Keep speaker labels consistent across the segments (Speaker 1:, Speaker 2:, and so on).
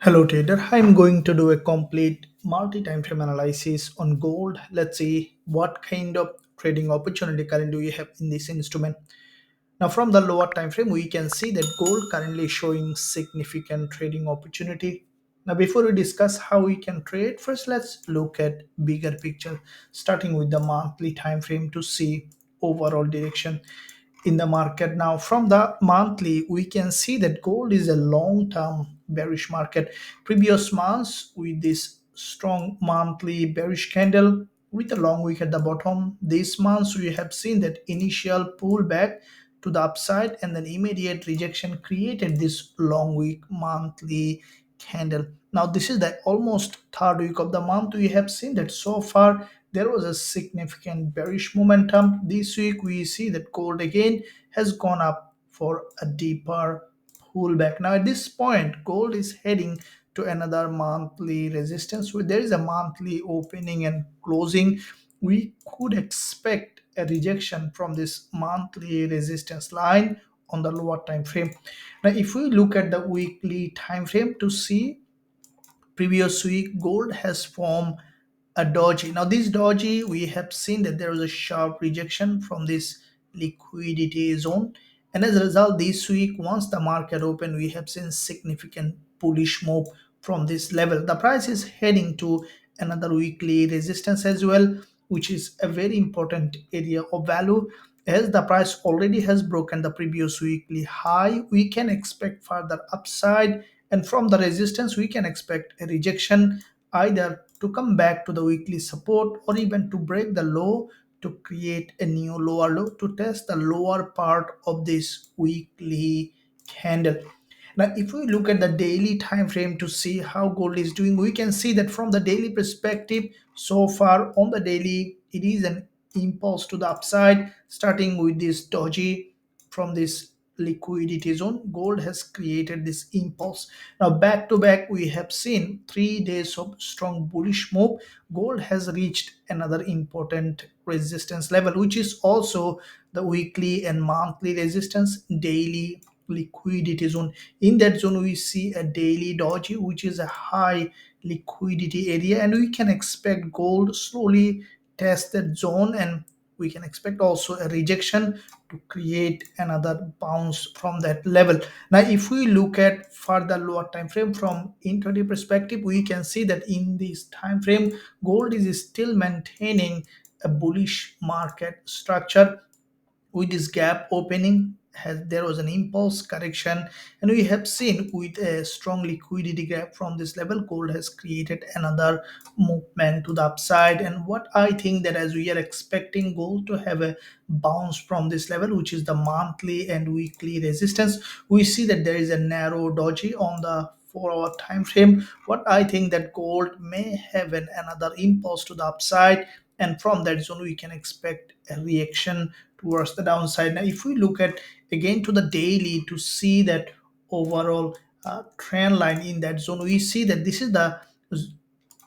Speaker 1: Hello trader, I'm going to do a complete multi-time frame analysis on gold. Let's see what kind of trading opportunity currently we have in this instrument. Now from the lower time frame, we can see that gold currently showing significant trading opportunity. Now before we discuss how we can trade, first let's look at bigger picture, starting with the monthly time frame to see overall direction in the market. Now from the monthly we can see that gold is a long term bearish market. Previous months with this strong monthly bearish candle with a long wick at the bottom, these months we have seen that initial pullback to the upside and then immediate rejection created this long wick monthly candle. Now this is the almost third week of the month. We have seen that so far there was a significant bearish momentum. This week we see that gold again has gone up for a deeper pullback. Now at this point gold is heading to another monthly resistance where there is a monthly opening and closing. We could expect a rejection from this monthly resistance line on the lower time frame. Now if we look at the weekly time frame to see, previous week gold has formed a doji. Now this doji, we have seen that there was a sharp rejection from this liquidity zone, and as a result this week once the market opened we have seen significant bullish move from this level. The price is heading to another weekly resistance as well, which is a very important area of value. As the price already has broken the previous weekly high, we can expect further upside, and from the resistance we can expect a rejection either to come back to the weekly support or even to break the low to create a new lower low to test the lower part of this weekly candle. Now if we look at the daily time frame to see how gold is doing, we can see that from the daily perspective so far on the daily it is an impulse to the upside, starting with this doji from this liquidity zone. Gold has created this impulse. Now back to back we have seen 3 days of strong bullish move. Gold has reached another important resistance level, which is also the weekly and monthly resistance daily liquidity zone. In that zone we see a daily doji, which is a high liquidity area, and we can expect gold slowly test that zone, and we can expect also a rejection to create another bounce from that level. Now if we look at further lower time frame from intraday perspective, we can see that in this time frame gold is still maintaining a bullish market structure. With this gap opening has there was an impulse correction, and we have seen with a strong liquidity gap from this level gold has created another movement to the upside. And what I think that as we are expecting gold to have a bounce from this level, which is the monthly and weekly resistance, we see that there is a narrow doji on the 4 hour time frame. What I think that gold may have another impulse to the upside, and from that zone we can expect a reaction towards the downside. Now if we look at again to the daily to see that overall trend line in that zone, we see that this is the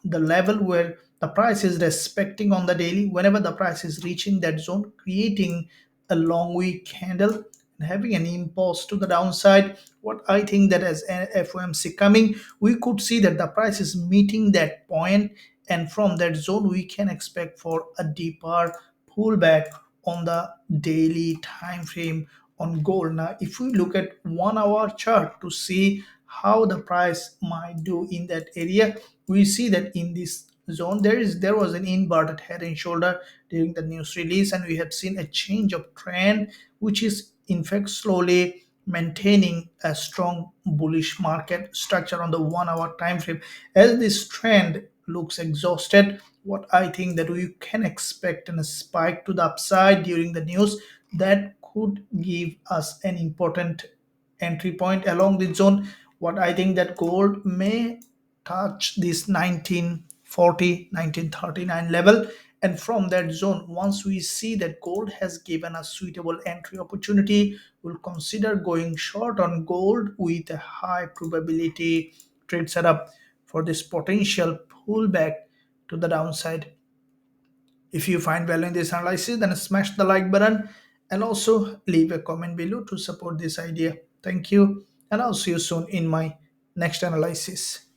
Speaker 1: level where the price is respecting on the daily. Whenever the price is reaching that zone, creating a long week candle and having an impulse to the downside, what I think that as a FOMC coming, we could see that the price is meeting that point, and from that zone we can expect for a deeper pullback on the daily time frame on gold. Now if we look at 1 hour chart to see how the price might do in that area, we see that in this zone there was an inverted head and shoulder during the news release, and we have seen a change of trend which is in fact slowly maintaining a strong bullish market structure on the 1 hour time frame. As this trend looks exhausted, what I think that we can expect a spike to the upside during the news that could give us an important entry point along the zone. What I think that gold may touch this 1940 1939 level, and from that zone once we see that gold has given a suitable entry opportunity, we'll consider going short on gold with a high probability trade setup for this potential pullback to the downside. If you find value in this analysis, then smash the like button and also leave a comment below to support this idea. Thank you, and I'll see you soon in my next analysis.